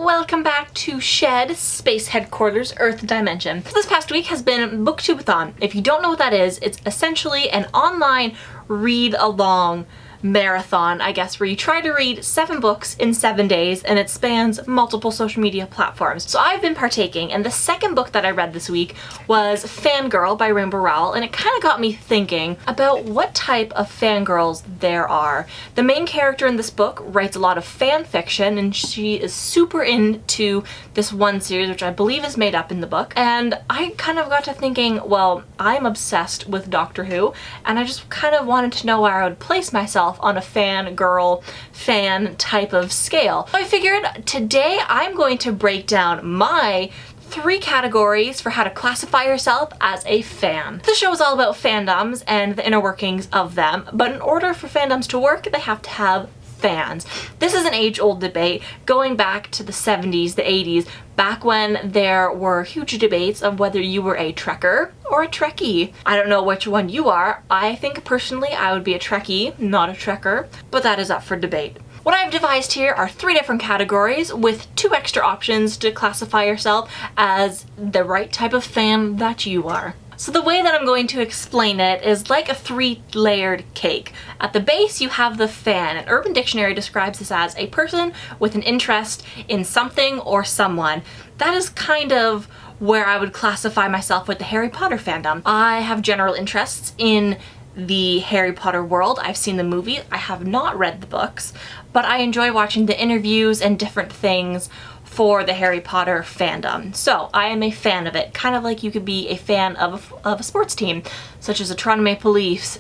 welcome back to Shed, Space Headquarters, Earth Dimension. This past week has been Booktubeathon. If you don't know what that is, it's essentially an online read-along marathon, I guess, where you try to read 7 books in 7 days, and it spans multiple social media platforms. So I've been partaking, and the second book that I read this week was Fangirl by Rainbow Rowell, and it kind of got me thinking about what type of fangirls there are. The main character in this book writes a lot of fan fiction, and she is super into this one series, which I believe is made up in the book, and I kind of got to thinking, well, I'm obsessed with Doctor Who, and I just kind of wanted to know where I would place myself on a fangirl fan type of scale. So I figured today I'm going to break down my 3 categories for how to classify yourself as a fan. The show is all about fandoms and the inner workings of them, but in order for fandoms to work, they have to have fans. This is an age-old debate going back to the 70s, the 80s, back when there were huge debates of whether you were a Trekker or a Trekkie. I don't know which one you are. I think personally I would be a Trekkie, not a Trekker, but that is up for debate. What I've devised here are 3 different categories with 2 extra options to classify yourself as the right type of fan that you are. So the way that I'm going to explain it is like a 3-layered cake. At the base you have the fan, and Urban Dictionary describes this as a person with an interest in something or someone. That is kind of where I would classify myself with the Harry Potter fandom. I have general interests in the Harry Potter world. I've seen the movie, I have not read the books, but I enjoy watching the interviews and different things for the Harry Potter fandom. So I am a fan of it, kind of like you could be a fan of a sports team, such as the Toronto Maple Leafs,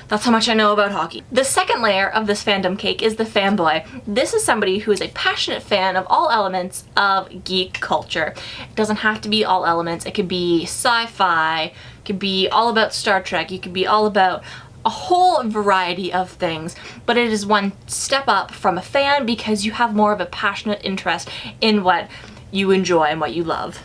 That's how much I know about hockey. The second layer of this fandom cake is the fanboy. This is somebody who is a passionate fan of all elements of geek culture. It doesn't have to be all elements. It could be sci-fi, it could be all about Star Trek, you could be all about a whole variety of things, but it is one step up from a fan because you have more of a passionate interest in what you enjoy and what you love.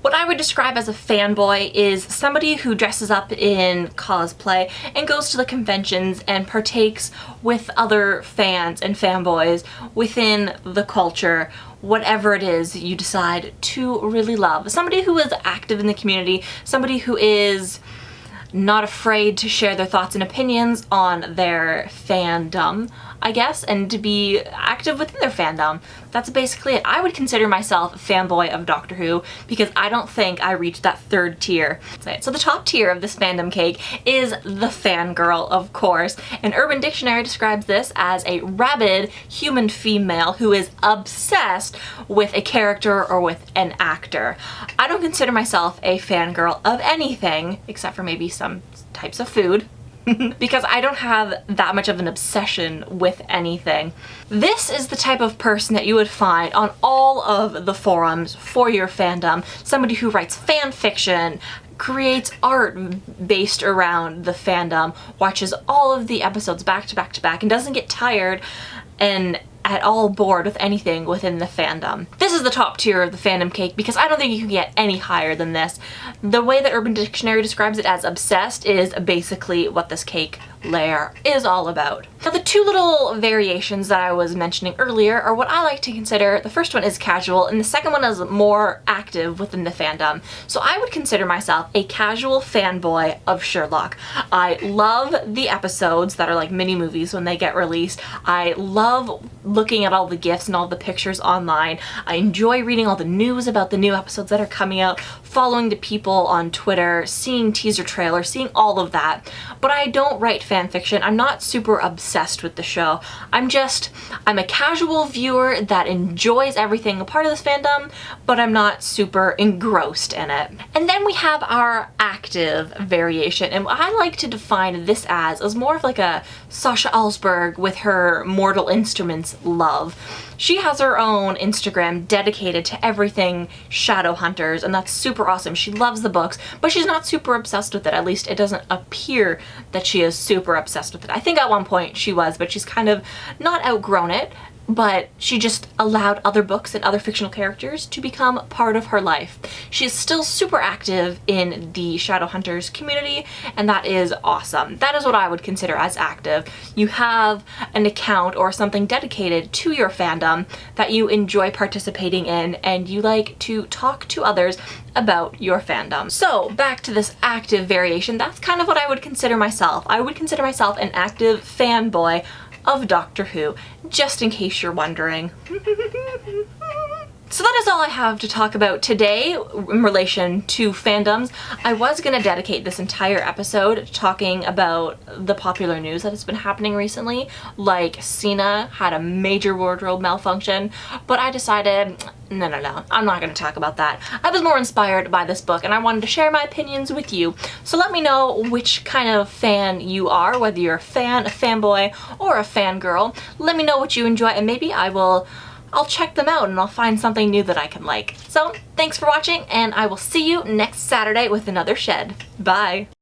What I would describe as a fanboy is somebody who dresses up in cosplay and goes to the conventions and partakes with other fans and fanboys within the culture, whatever it is you decide to really love. Somebody who is active in the community, somebody who is not afraid to share their thoughts and opinions on their fandom, I guess, and to be active within their fandom. That's basically it. I would consider myself a fanboy of Doctor Who because I don't think I reached that 3rd tier. So the top tier of this fandom cake is the fangirl, of course, and Urban Dictionary describes this as a rabid human female who is obsessed with a character or with an actor. I don't consider myself a fangirl of anything, except for maybe some types of food. Because I don't have that much of an obsession with anything. This is the type of person that you would find on all of the forums for your fandom. Somebody who writes fan fiction, creates art based around the fandom, watches all of the episodes back to back to back, and doesn't get tired and at all bored with anything within the fandom. This is the top tier of the fandom cake because I don't think you can get any higher than this. The way that Urban Dictionary describes it as obsessed is basically what this cake layer is all about. Now the 2 little variations that I was mentioning earlier are what I like to consider. The first one is casual and the second one is more active within the fandom. So I would consider myself a casual fanboy of Sherlock. I love the episodes that are like mini movies when they get released. I love looking at all the GIFs and all the pictures online. I enjoy reading all the news about the new episodes that are coming out, following the people on Twitter, seeing teaser trailers, seeing all of that. But I don't write fan fiction. I'm not super obsessed with the show. I'm a casual viewer that enjoys everything a part of this fandom, but I'm not super engrossed in it. And then we have our active variation, and what I like to define this as is more of like a Sasha Alsberg with her Mortal Instruments love. She has her own Instagram dedicated to everything Shadowhunters, and that's super awesome. She loves the books, but she's not super obsessed with it. At least it doesn't appear that she is super obsessed with it. I think at one point she was, but she's kind of not outgrown it. but she just allowed other books and other fictional characters to become part of her life. She is still super active in the Shadowhunters community, and that is awesome. That is what I would consider as active. You have an account or something dedicated to your fandom that you enjoy participating in, and you like to talk to others about your fandom. So back to this active variation, that's kind of what I would consider myself. I would consider myself an active fanboy of Doctor Who, just in case you're wondering. So that is all I have to talk about today in relation to fandoms. I was going to dedicate this entire episode talking about the popular news that has been happening recently, like Cena had a major wardrobe malfunction, but I decided, no, I'm not going to talk about that. I was more inspired by this book and I wanted to share my opinions with you. So let me know which kind of fan you are, whether you're a fan, a fanboy, or a fangirl. Let me know what you enjoy and maybe I'll check them out and I'll find something new that I can like. So thanks for watching and I will see you next Saturday with another shed. Bye!